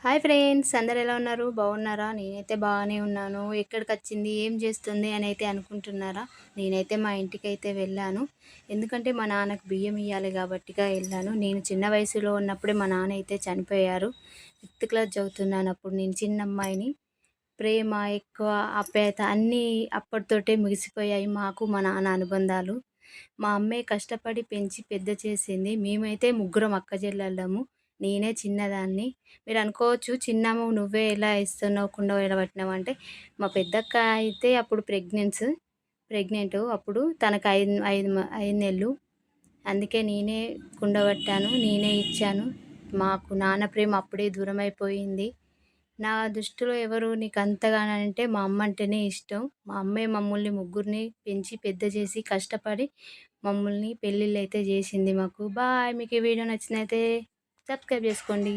Hi friends, అందరు ఎలా ఉన్నారు? బాగున్నారా? నేనైతే బాగానే ఉన్నాను. ఎక్కడికొచ్చింది, ఏం చేస్తుంది అని అయితే అనుకుంటున్నారా? నేనైతే మా ఇంటికైతే వెళ్ళాను. ఎందుకంటే మా నాన్నకు బియ్యం ఇయ్యాలి కాబట్టిగా వెళ్ళాను. నేను చిన్న వయసులో ఉన్నప్పుడే మా నాన్న అయితే చనిపోయారు. ఫిఫ్త్ క్లాస్ చదువుతున్నాను అప్పుడు నేను చిన్న అమ్మాయిని. ప్రేమ, ఎక్కువ ఆప్యాయత అన్నీ అప్పటితోటే ముగిసిపోయాయి మాకు మా నాన్న అనుబంధాలు. మా అమ్మే కష్టపడి పెంచి పెద్ద చేసింది. మేమైతే ముగ్గురం అక్కచెల్లెళ్ళము. నేనే చిన్నదాన్ని. మీరనుకోవచ్చు, చిన్నామెవు నువ్వే ఎలా ఇస్తున్నావు, కుండ ఎడబట్టినావు అంటే, మా పెద్దక్క అయితే అప్పుడు ప్రెగ్నెంటు. అప్పుడు తనకు 5 నెలలు. అందుకే నేనే కుండబట్టాను, నేనే ఇచ్చాను. మాకు నాన్న ప్రేమ అప్పుడే దూరమైపోయింది. నా దృష్టిలో ఎవరు నీకంతగానంటే మా అమ్మ అంటేనే ఇష్టం. మా అమ్మే మమ్మల్ని ముగ్గురిని పెంచి పెద్ద చేసి కష్టపడి మమ్మల్ని పెళ్ళిళ్ళైతే జేసింది మాకు. బాయ్. మీకు ఈ వీడియో నచ్చినైతే సబ్స్క్రైబ్ జేసుకోండి.